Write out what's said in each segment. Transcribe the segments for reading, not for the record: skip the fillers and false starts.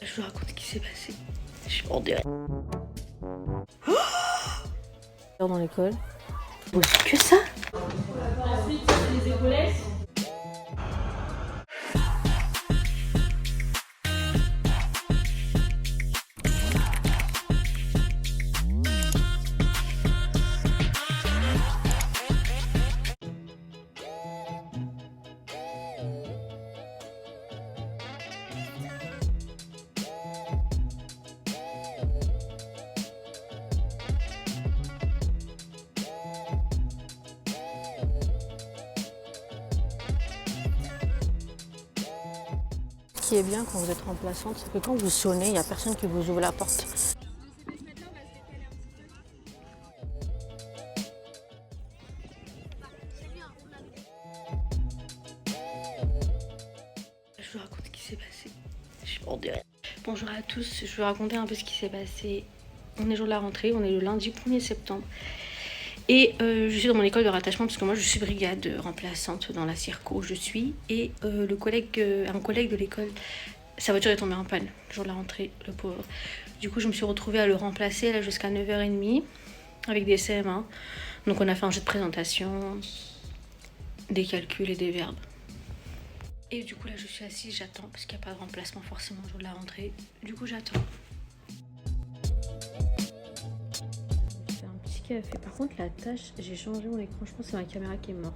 Je vous raconte ce qui s'est passé. Je suis en direct. Dans l'école. Oh, c'est que ça. Ensuite, les épaulettes. Ce qui est bien quand vous êtes remplaçante, c'est que quand vous sonnez, il n'y a personne qui vous ouvre la porte. Je vous raconte ce qui s'est passé. Je suis en direct. Bonjour à tous, je vais vous raconter un peu ce qui s'est passé. On est jour de la rentrée, on est le lundi 1er septembre. Et je suis dans mon école de rattachement parce que moi je suis brigade remplaçante dans la circo où je suis. Et un collègue de l'école, sa voiture est tombée en panne le jour de la rentrée, le pauvre. Du coup je me suis retrouvée à le remplacer là jusqu'à 9h30 avec des CM1. Donc on a fait un jeu de présentation, des calculs et des verbes. Et du coup là je suis assise, j'attends parce qu'il n'y a pas de remplacement forcément le jour de la rentrée. Du coup j'attends. Café. Par contre la tâche, j'ai changé mon écran, je pense que c'est ma caméra qui est morte.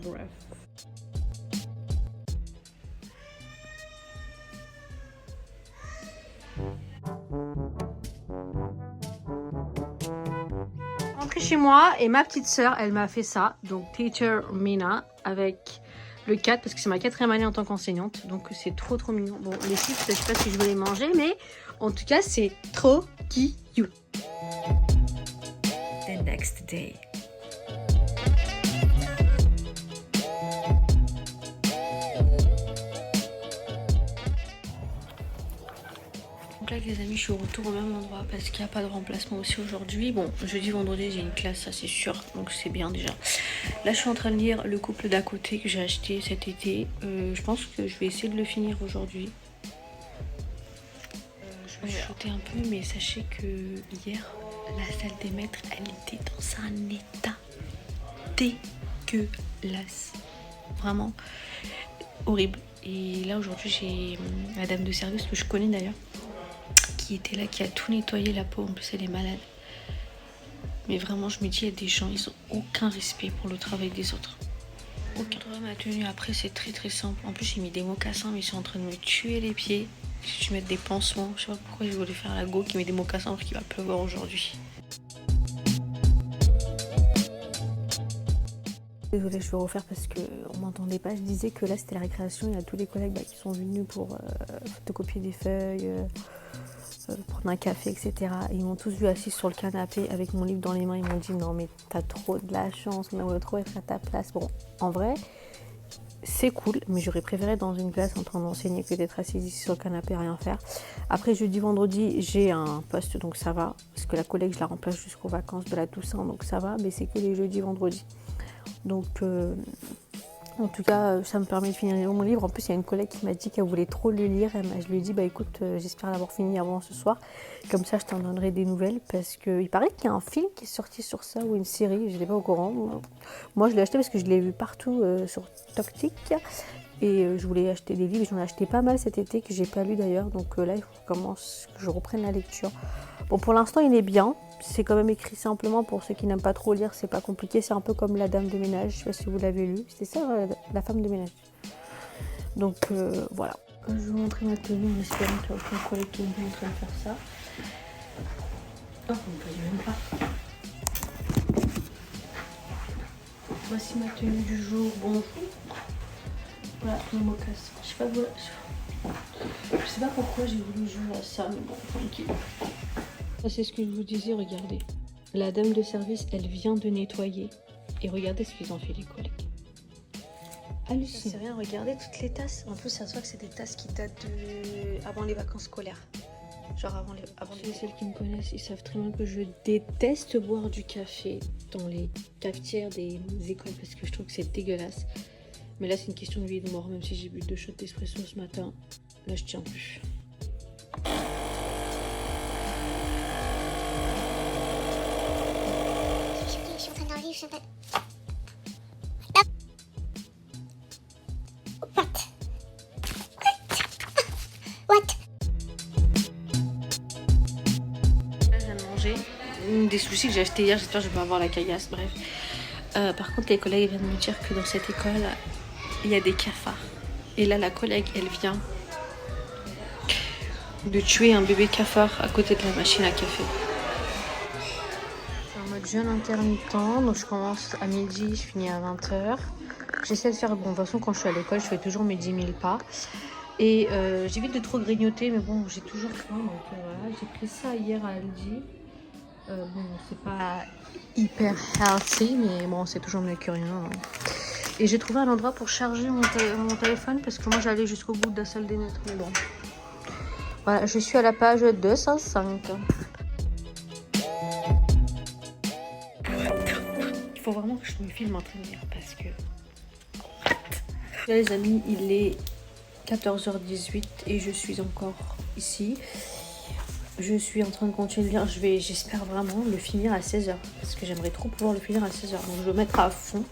Bref. Rentrée chez moi et ma petite sœur, elle m'a fait ça. Donc Teacher Mina avec le 4 parce que c'est ma 4e année en tant qu'enseignante. Donc c'est trop mignon. Bon les chips, je sais pas si je vais les manger mais en tout cas c'est trop cute. The next day. Donc là les amis, je suis au retour au même endroit parce qu'il n'y a pas de remplacement aussi aujourd'hui. Bon, jeudi, vendredi, j'ai une classe, ça c'est sûr, donc c'est bien déjà. Là je suis en train de lire Le couple d'à côté que j'ai acheté cet été. Je pense que je vais essayer de le finir aujourd'hui. Je vais chuter un peu, mais sachez que hier, la salle des maîtres, elle était dans un état dégueulasse. Vraiment horrible. Et là aujourd'hui, j'ai la dame de service que je connais d'ailleurs, qui était là, qui a tout nettoyé, la peau. En plus, elle est malade. Mais vraiment, je me dis, il y a des gens, ils ont aucun respect pour le travail des autres. Aucun. Ma tenue après, c'est très simple. En plus, j'ai mis des mocassins, mais ils sont en train de me tuer les pieds. Je vais mettre des pansements. Je sais pas pourquoi je voulais faire la go qui met des mocassins parce qu'il va pleuvoir aujourd'hui. Désolée, je vais refaire parce qu'on m'entendait pas. Je disais que là, c'était la récréation. Il y a tous les collègues qui sont venus pour photocopier des feuilles, prendre un café, etc. Et ils m'ont tous vu assise sur le canapé avec mon livre dans les mains. Ils m'ont dit non mais t'as trop de la chance, on aimerait trop être à ta place. Bon, en vrai, c'est cool, mais j'aurais préféré être dans une classe en train d'enseigner que d'être assise ici sur le canapé à rien faire. Après jeudi, vendredi, j'ai un poste, donc ça va. Parce que la collègue, je la remplace jusqu'aux vacances de la Toussaint, donc ça va. Mais c'est que les jeudis, vendredis. Donc en tout cas, ça me permet de finir mon livre. En plus, il y a une collègue qui m'a dit qu'elle voulait trop le lire. Je lui ai dit, bah écoute, j'espère l'avoir fini avant ce soir. Comme ça, je t'en donnerai des nouvelles. Parce qu'il paraît qu'il y a un film qui est sorti sur ça ou une série. Je n'étais pas au courant. Moi, je l'ai acheté parce que je l'ai vu partout sur TokTik. Et je voulais acheter des livres. J'en ai acheté pas mal cet été que j'ai pas lu d'ailleurs. Donc là, il faut que je reprenne la lecture. Bon, pour l'instant, il est bien. C'est quand même écrit simplement pour ceux qui n'aiment pas trop lire. C'est pas compliqué. C'est un peu comme La Dame de ménage. Je sais pas si vous l'avez lu. C'est ça, La femme de ménage. Donc voilà. Je vais vous montrer ma tenue en espérant qu'il n'y a aucun collègue qui est en train de faire ça. Oh, on ne peut même pas. Voici ma tenue du jour. Bonjour. Voilà, mes mocassins. Je sais pas pourquoi j'ai voulu jouer à ça, mais bon, tranquille. Ça, c'est ce que je vous disais, regardez. La dame de service, elle vient de nettoyer. Et regardez ce qu'ils ont fait, les collègues. Hallucinant. C'est rien, regardez toutes les tasses. En plus, ça se voit que c'est des tasses qui datent avant les vacances scolaires. Genre avant les... Celles qui me connaissent, ils savent très bien que je déteste boire du café dans les cafetières des écoles parce que je trouve que c'est dégueulasse. Mais là, c'est une question de vie et de mort. Même si j'ai bu 2 shots d'espresso ce matin, là, je tiens plus. Là, je viens de manger des sushis que j'ai achetés hier, j'espère que je vais pas avoir la caillasse, bref. Par contre, les collègues viennent me dire que dans cette école, il y a des cafards. Et là, la collègue, elle vient de tuer un bébé cafard à côté de la machine à café. C'est en mode jeûne intermittent, donc je commence à midi, je finis à 20h. J'essaie de faire, bon, de toute façon, quand je suis à l'école, je fais toujours mes 10 000 pas. Et j'évite de trop grignoter, mais bon, j'ai toujours faim, donc voilà. J'ai pris ça hier à Aldi. Bon, c'est pas hyper healthy, mais bon, c'est toujours mieux que rien. Hein. Et j'ai trouvé un endroit pour charger mon téléphone, parce que moi, j'allais jusqu'au bout de la salle des maîtres, mais bon. Voilà, je suis à la page 205. Il faut vraiment que je me filme en train de lire, parce que... Là, les amis, il est 14h18 et je suis encore ici. Je suis en train de continuer de lire. J'espère vraiment le finir à 16h. Parce que j'aimerais trop pouvoir le finir à 16h. Donc je vais le mettre à fond.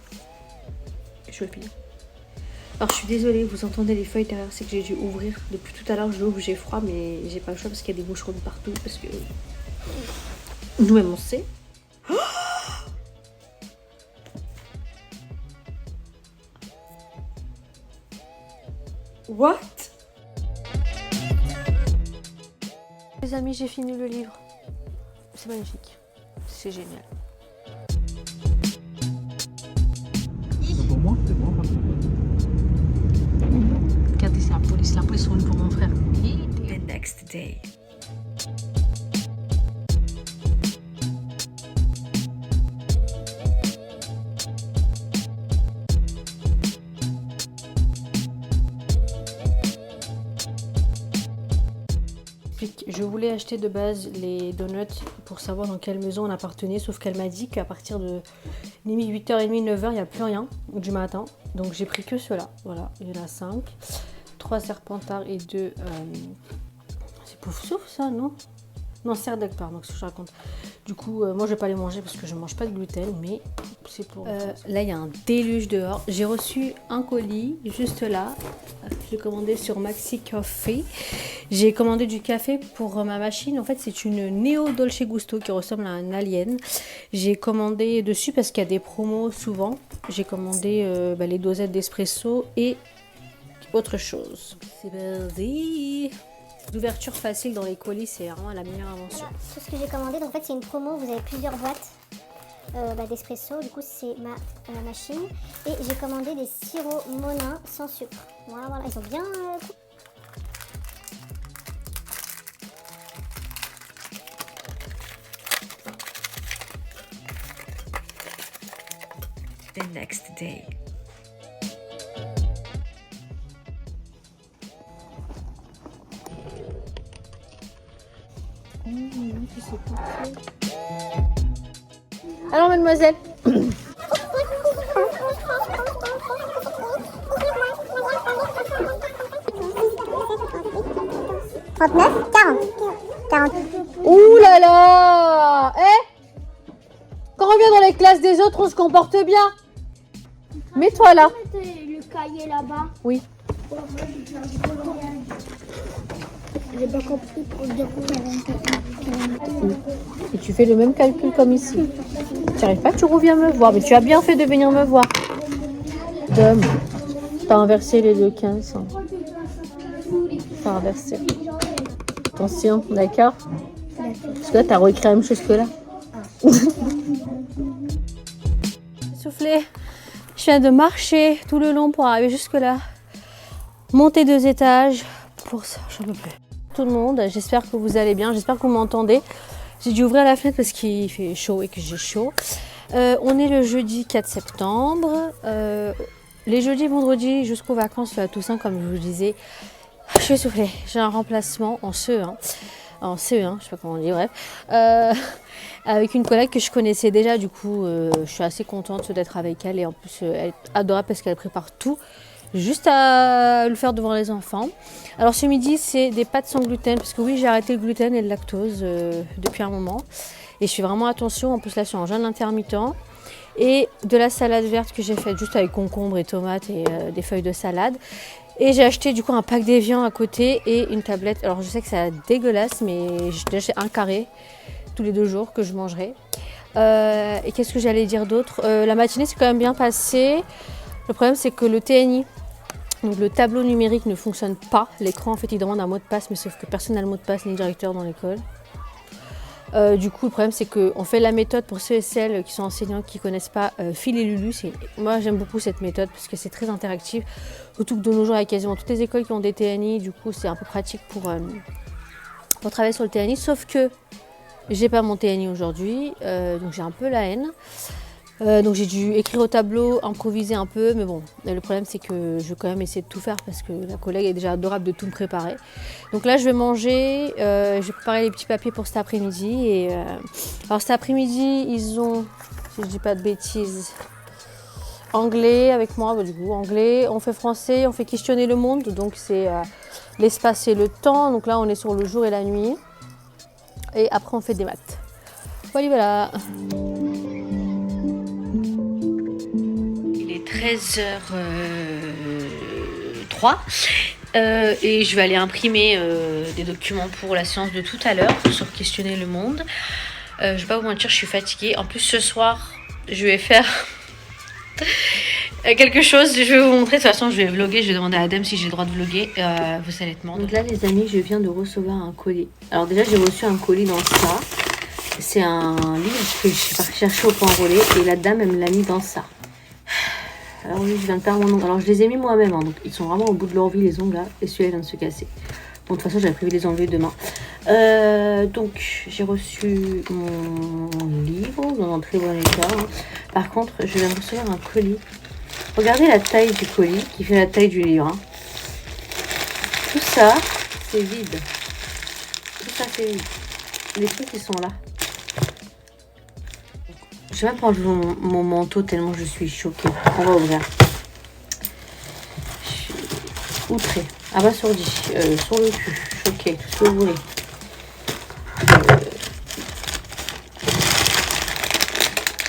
Et je vais le finir. Alors je suis désolée, vous entendez les feuilles derrière, c'est que j'ai dû ouvrir. Depuis tout à l'heure, je l'ouvre, j'ai froid, mais j'ai pas le choix parce qu'il y a des moucherons de partout. Parce que nous-mêmes on sait. What? Les amis, j'ai fini le livre. C'est magnifique. C'est génial. Pour moi, c'est moi. Regardez, c'est la police. La police roule pour mon frère. The next day. Je voulais acheter de base les donuts pour savoir dans quelle maison on appartenait, sauf qu'elle m'a dit qu'à partir de 8h30, 9h, il n'y a plus rien du matin. Donc j'ai pris que ceux-là. Voilà, il y en a 5. 3 serpentards et 2... C'est pouf souffle ça, non? Non, serdec, pardon, ce que je raconte. Du coup, moi je vais pas les manger parce que je mange pas de gluten, mais c'est pour... là, il y a un déluge dehors. J'ai reçu un colis, juste là. J'ai commandé sur Maxi Coffee. J'ai commandé du café pour ma machine. En fait, c'est une Neo Dolce Gusto qui ressemble à un alien. J'ai commandé dessus parce qu'il y a des promos souvent. J'ai commandé les dosettes d'espresso et autre chose. C'est parti! L'ouverture facile dans les colis, c'est vraiment la meilleure invention. Voilà, tout ce que j'ai commandé, donc en fait c'est une promo, vous avez plusieurs boîtes d'espresso, du coup c'est ma machine. Et j'ai commandé des sirops Monin sans sucre. Voilà, voilà, ils ont bien... The next day. Alors mademoiselle. Ouh là là. Quand on vient dans les classes des autres, on se comporte bien. Mets-toi là. Le cahier là-bas. Oui. J'ai pas compris pour dire Et tu fais le même calcul comme ici. Tu n'arrives pas, tu reviens me voir. Mais tu as bien fait de venir me voir. Dom, t'as inversé les 2,15. T'as inversé. Attention, d'accord? Parce que là, t'as réécrit la même chose que là. Soufflé. Je viens de marcher tout le long pour arriver jusque là. Monter 2 étages. Pour ça, j'en peux plus. Tout le monde, j'espère que vous allez bien, j'espère que vous m'entendez. J'ai dû ouvrir la fenêtre parce qu'il fait chaud et que j'ai chaud. On est le jeudi 4 septembre. Les jeudis et vendredis jusqu'aux vacances à Toussaint, comme je vous disais, je suis essoufflée. J'ai un remplacement en CE1. En CE1, je sais pas comment on dit, bref. Avec une collègue que je connaissais déjà, du coup, je suis assez contente d'être avec elle. Et en plus, elle est adorable parce qu'elle prépare tout. Juste à le faire devant les enfants. Alors ce midi, c'est des pâtes sans gluten, parce que oui, j'ai arrêté le gluten et le lactose depuis un moment. Et je fais vraiment attention, en plus là, je suis en jeûne intermittent. et de la salade verte que j'ai faite juste avec concombre et tomates et des feuilles de salade. Et j'ai acheté du coup un pack d'évian à côté et une tablette. Alors je sais que c'est dégueulasse, mais j'ai acheté un carré tous les 2 jours que je mangerai. Et qu'est-ce que j'allais dire d'autre? La matinée s'est quand même bien passée. Le problème c'est que le TNI, donc le tableau numérique, ne fonctionne pas. L'écran en fait il demande un mot de passe, mais sauf que personne n'a le mot de passe ni le directeur dans l'école. Du coup le problème c'est qu'on fait la méthode pour ceux et celles qui sont enseignants qui ne connaissent pas Phil et Lulu. Moi j'aime beaucoup cette méthode parce que c'est très interactif. Surtout que de nos jours il y a quasiment toutes les écoles qui ont des TNI, du coup c'est un peu pratique pour travailler sur le TNI. Sauf que j'ai pas mon TNI aujourd'hui, donc j'ai un peu la haine. Donc j'ai dû écrire au tableau, improviser un peu, mais bon, le problème c'est que je vais quand même essayer de tout faire parce que la collègue est déjà adorable de tout me préparer. Donc là je vais manger, je vais préparer les petits papiers pour cet après-midi. Et alors cet après-midi ils ont, si je dis pas de bêtises, anglais avec moi, du coup anglais, on fait français, on fait questionner le monde, donc c'est l'espace et le temps, donc là on est sur le jour et la nuit. Et après on fait des maths. Voilà. 13h03 et je vais aller imprimer des documents pour la séance de tout à l'heure sur questionner le monde. Je vais pas vous mentir, je suis fatiguée. En plus ce soir je vais faire quelque chose. Je vais vous montrer, de toute façon je vais vlogger. Je vais demander à Adam si j'ai le droit de vlogger. Vous allez être mort. Donc là les amis, je viens de recevoir un colis. Alors déjà j'ai reçu un colis dans ça. C'est un livre que je suis partie chercher au point relais et la dame elle me l'a mis dans ça. Alors oui, je viens de perdre mon ongle. Alors je les ai mis moi-même, hein, donc ils sont vraiment au bout de leur vie les ongles là. Et celui-là vient de se casser. Bon, de toute façon j'avais prévu de les enlever demain. Donc j'ai reçu mon livre dans un très bon état. Hein. Par contre, je viens de recevoir un colis. Regardez la taille du colis qui fait la taille du livre. Hein. Tout ça, c'est vide. Tout ça, c'est vide. Les trucs ils sont là. Je vais même pas enlever mon manteau tellement je suis choquée. On va ouvrir. Je suis outrée, abasourdie, sur le cul, choquée, tout ce que vous voulez.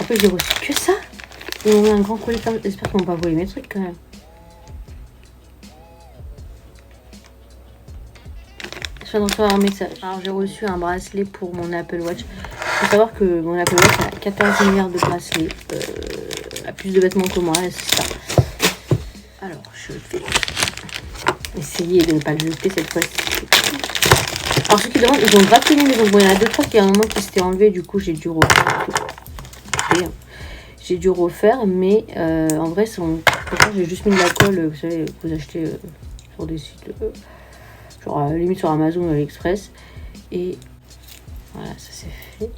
En plus j'ai reçu que ça. Ils m'ont mis un grand colis comme... J'espère qu'ils vont pas voler mes trucs quand même. Je viens de recevoir un message. Alors j'ai reçu un bracelet pour mon Apple Watch. Il faut savoir que mon Apple Watch a 14 milliards de bracelets, a plus de vêtements que moi, c'est ça. Alors, je vais essayer de ne pas le jeter cette fois-ci. Alors, ceux qui demandent, ils ont gratiné les ongles. Bon, il y en a 2-3 qui à un moment qui s'étaient enlevés, du coup, j'ai dû refaire. Mais en vrai, j'ai juste mis de la colle, vous savez, que vous achetez sur des sites, genre limite sur Amazon ou AliExpress. Et voilà, ça c'est fait.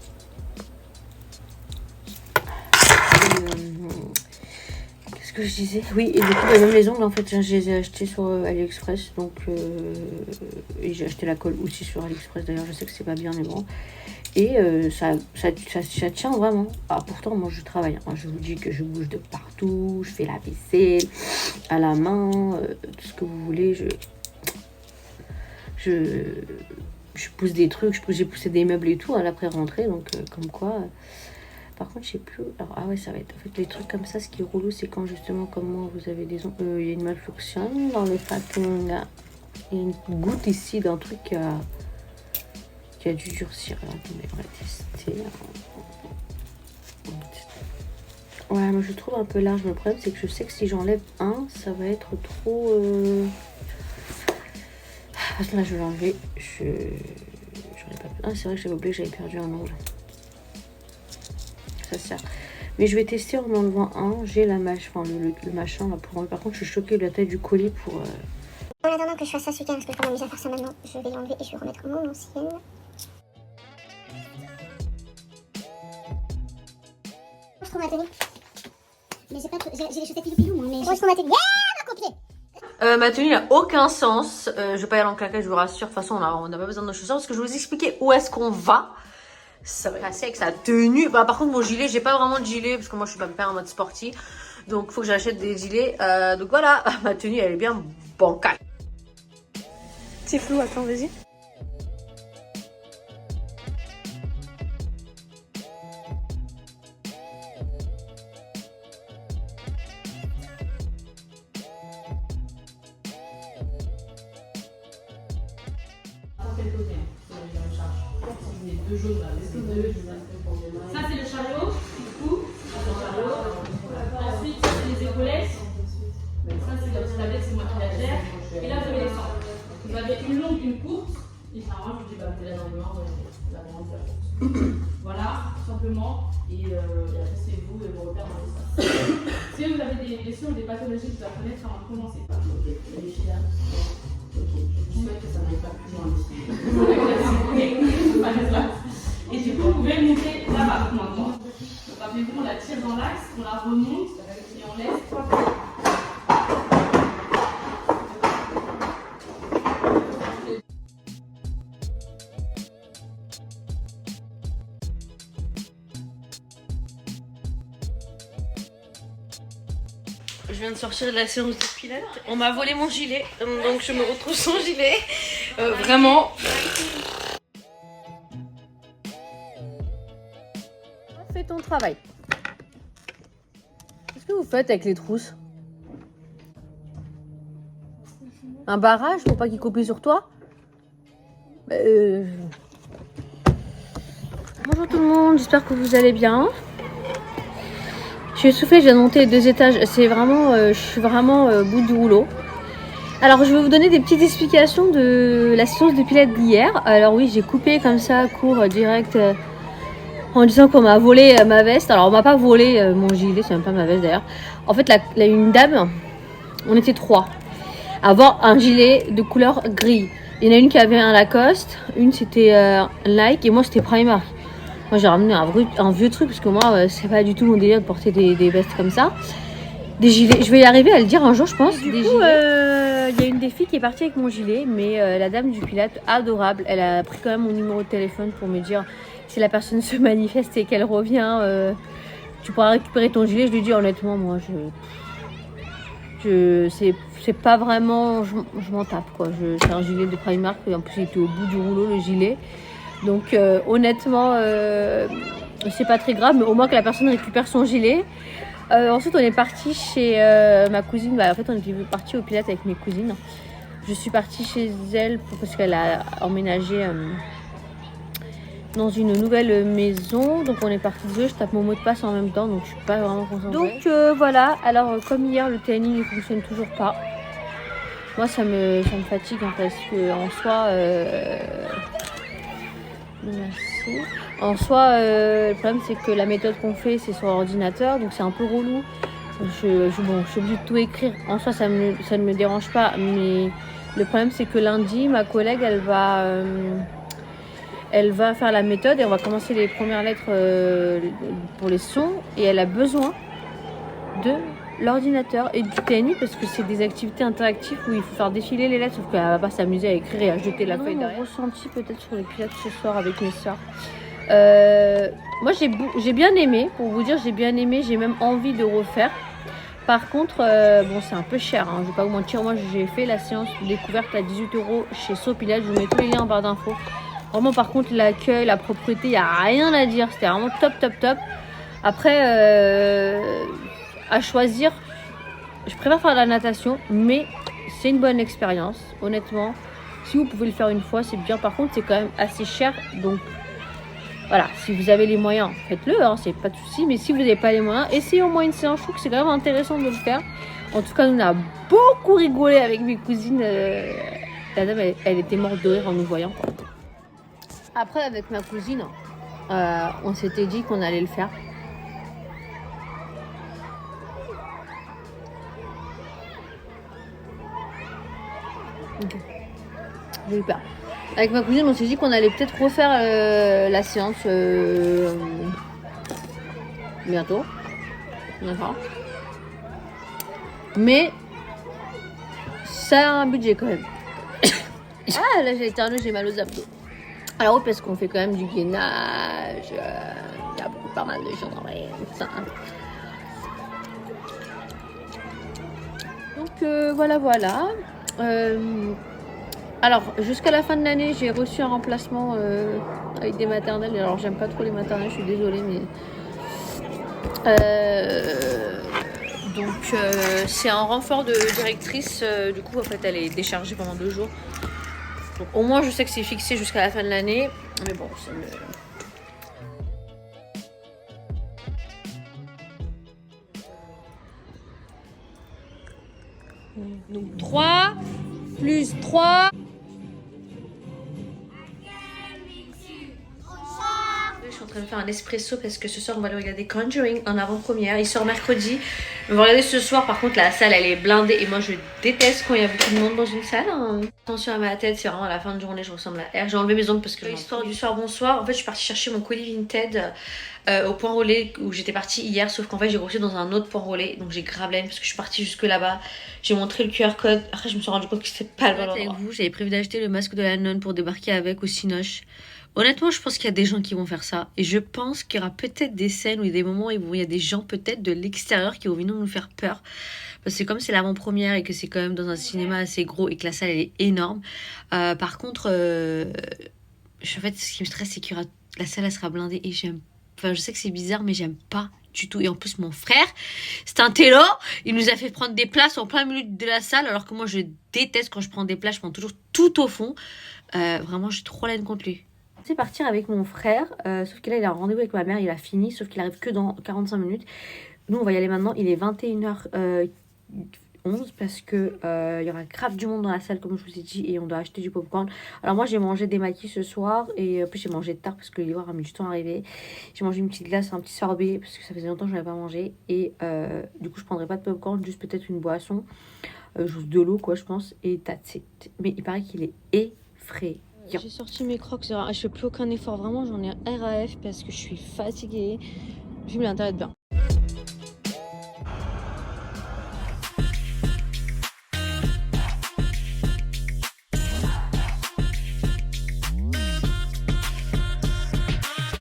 Qu'est-ce que je disais? Oui, et du coup, même les ongles, en fait, je les ai achetés sur AliExpress. Donc, et j'ai acheté la colle aussi sur AliExpress. D'ailleurs, je sais que c'est pas bien, mais bon. Et ça tient vraiment. Ah, pourtant, moi, je travaille. Hein. Je vous dis que je bouge de partout. Je fais la vaisselle à la main. Tout ce que vous voulez. Je pousse des trucs. J'ai poussé des meubles et tout à l'après-rentrée. Donc, comme quoi... Par contre, je sais plus. Alors, ah ouais, ça va être. En fait, les trucs comme ça, ce qui est relou, c'est quand justement, comme moi, vous avez des ongles. Il y a une malfonction dans le packing. Il y a une goutte ici d'un truc qui a dû durcir. Alors, attendez, on va tester. Ouais, moi je trouve un peu large. Mais le problème, c'est que je sais que si j'enlève un, ça va être trop. Parce que là, je vais l'enlever. J'aurais pas. Ah, c'est vrai que j'avais oublié que j'avais perdu un ongle. Ça sert. Mais je vais tester en enlevant un. J'ai la enfin, le machin là pour enlever. Par contre, je suis choquée de la taille du colis pour. En attendant que je fasse ça ce week-end, parce que je peux m'amuser à faire ça maintenant, je vais l'enlever et je vais remettre mon ancienne. Je trouve ma tenue. Mais j'ai les chaussettes pilou moi, mais je trouve ma tenue. Yeah, ma copier. Ma tenue n'a aucun sens. Je vais pas y aller en claquette, je vous rassure. De toute façon, on n'a pas besoin de nos chaussures parce que je vais vous expliquer où est-ce qu'on va. Ça va passer avec sa tenue. Bah, par contre, mon gilet, j'ai pas vraiment de gilet parce que moi, je suis pas en mode sportif. Donc, il faut que j'achète des gilets. Donc, voilà, ma tenue, elle est bien bancale. C'est flou, attends, vas-y. quel côté, hein, c'est la même charge. Les deux jaunes là, les deux. Ça c'est le chariot, du coup. Le chariot. Ensuite, ça c'est les épaulettes. Ça c'est la petite tablette, c'est moi qui la gère. Et là, vous avez les centres. Vous avez une longue, une courte. Et généralement, je vous dis, bah, vous êtes là dans les mains, la grande, la courte. Voilà, tout simplement. Et après, c'est vous et vos repères dans l'espace. Si vous avez des blessures ou des pathologies que vous apprenez avant de commencer. Ok, les filles là. Ok, je souhaite que ça n'aille pas plus loin ici. Et du coup, vous pouvez monter là-bas maintenant. Donc, rappelez-vous, on la tire dans l'axe, on la remonte et on laisse 3 fois. Je viens de sortir de la séance de pilates. On m'a volé mon gilet, donc je me retrouve sans gilet. Vraiment. Fais ton travail. Qu'est-ce que vous faites avec les trousses? Un barrage pour pas qu'ils copient sur toi? Bonjour tout le monde, j'espère que vous allez bien. Je suis essoufflée, je viens de monter les 2 étages. C'est vraiment, je suis vraiment au bout du rouleau. Alors je vais vous donner des petites explications de la séance de pilates d'hier. Alors oui, j'ai coupé comme ça, court direct, en disant qu'on m'a volé ma veste. Alors on m'a pas volé mon gilet, c'est même pas ma veste d'ailleurs. En fait, une dame, on était 3, à avoir un gilet de couleur gris. Il y en a une qui avait un Lacoste, une c'était Nike et moi c'était Primark. Moi j'ai ramené un vieux truc parce que moi c'est pas du tout mon délire de porter des vestes comme ça. Des gilets, je vais y arriver à le dire un jour je pense. Du coup il y a une des filles qui est partie avec mon gilet, mais la dame du Pilate, adorable, elle a pris quand même mon numéro de téléphone pour me dire si la personne se manifeste et qu'elle revient, tu pourras récupérer ton gilet. Je lui dis honnêtement moi c'est pas vraiment, je m'en tape quoi. C'est un gilet de Primark et en plus il était au bout du rouleau le gilet. Donc honnêtement, c'est pas très grave, mais au moins que la personne récupère son gilet. Ensuite, on est parti chez ma cousine. En fait, on était parti au Pilates avec mes cousines. Je suis partie chez elle parce qu'elle a emménagé dans une nouvelle maison. Donc, on est parti de deux. Je tape mon mot de passe en même temps, donc je suis pas vraiment concentrée. Donc voilà. Alors, comme hier, le TNI ne fonctionne toujours pas. Moi, ça me fatigue hein, parce que en soi. Merci. En soi, le problème c'est que la méthode qu'on fait c'est sur ordinateur, donc c'est un peu relou. Je suis obligée de tout écrire. En soi, ça ne me dérange pas, mais le problème c'est que lundi, ma collègue elle va faire la méthode et on va commencer les premières lettres pour les sons et elle a besoin de l'ordinateur et du TNI parce que c'est des activités interactives où il faut faire défiler les lettres, sauf qu'elle va pas s'amuser à écrire et à jeter la feuille derrière. Mon ressenti peut-être sur les pilates ce soir avec mes soeurs. Moi j'ai bien aimé, pour vous dire j'ai bien aimé, j'ai même envie de refaire. Par contre, bon c'est un peu cher, hein, je vais pas vous mentir, moi j'ai fait la séance découverte à 18 € chez Sopilates, je vous mets tous les liens en barre d'infos. Vraiment par contre l'accueil, la propreté, il n'y a rien à dire, c'était vraiment top. Après, à choisir, je préfère faire de la natation, mais c'est une bonne expérience, honnêtement. Si vous pouvez le faire une fois, c'est bien. Par contre, c'est quand même assez cher, donc voilà, si vous avez les moyens, faites-le, hein, c'est pas de souci. Mais si vous n'avez pas les moyens, essayez au moins une séance. Je trouve que c'est quand même intéressant de le faire. En tout cas, nous on a beaucoup rigolé avec mes cousines. La dame, elle était morte de rire en nous voyant. Après, avec ma cousine, on s'était dit qu'on allait le faire. Okay. J'ai eu peur. Avec ma cousine, on s'est dit qu'on allait peut-être refaire la séance bientôt. D'accord. Mais ça a un budget quand même. Ah là j'ai éternué, j'ai mal aux abdos. Alors oui, parce qu'on fait quand même du gainage. Il y a pas mal de gens dans ça. Donc voilà. Alors jusqu'à la fin de l'année j'ai reçu un remplacement avec des maternelles. Alors j'aime pas trop les maternelles, je suis désolée, mais donc c'est un renfort de directrice. Du coup en fait elle est déchargée pendant 2 jours. Donc au moins je sais que c'est fixé jusqu'à la fin de l'année. Mais bon, ça me... Donc 3 plus 3. Je suis en train de faire un espresso parce que ce soir on va aller regarder Conjuring en avant-première. Il sort mercredi. On va regarder ce soir. Par contre la salle elle est blindée et moi je déteste quand il y a beaucoup de monde dans une salle. Attention à ma tête, c'est vraiment à la fin de journée, je ressemble à R. J'ai enlevé mes ongles parce que l'histoire du soir bonsoir. En fait je suis partie chercher mon colis Vinted au point relais où j'étais partie hier. Sauf qu'en fait j'ai grossi dans un autre point relais. Donc j'ai grave la haine parce que je suis partie jusque là-bas. J'ai montré le QR code. Après je me suis rendu compte que c'était pas le bon endroit. J'avais prévu d'acheter le masque de la nonne pour débarquer avec au Cinoche. Honnêtement, je pense qu'il y a des gens qui vont faire ça. Et je pense qu'il y aura peut-être des scènes ou des moments où il y a des gens peut-être de l'extérieur qui vont venir nous faire peur. Parce que comme c'est l'avant-première et que c'est quand même dans un cinéma assez gros et que la salle elle est énorme. Par contre, en fait, ce qui me stresse, c'est que la salle elle sera blindée et j'aime. Enfin, je sais que c'est bizarre, mais j'aime pas du tout. Et en plus, mon frère, c'est un télo. Il nous a fait prendre des places en plein milieu de la salle. Alors que moi, je déteste quand je prends des places. Je prends toujours tout au fond. Vraiment, j'ai trop la haine contre lui. C'est partir avec mon frère, sauf que là il a un rendez-vous avec ma mère, il a fini, sauf qu'il arrive que dans 45 minutes. Nous on va y aller maintenant, il est 21h11 parce que il y aura grave du monde dans la salle comme je vous ai dit et on doit acheter du popcorn. Alors moi j'ai mangé des maquis ce soir et en plus j'ai mangé tard parce que l'hiver a mis du temps à arriver. J'ai mangé une petite glace, un petit sorbet parce que ça faisait longtemps que je n'avais pas mangé et du coup je prendrai pas de popcorn, juste peut-être une boisson, juste de l'eau quoi je pense et that's it. Mais il paraît qu'il est effrayant. J'ai sorti mes crocs, je fais plus aucun effort, vraiment j'en ai RAF parce que je suis fatiguée. J'ai mis l'intérêt de bien.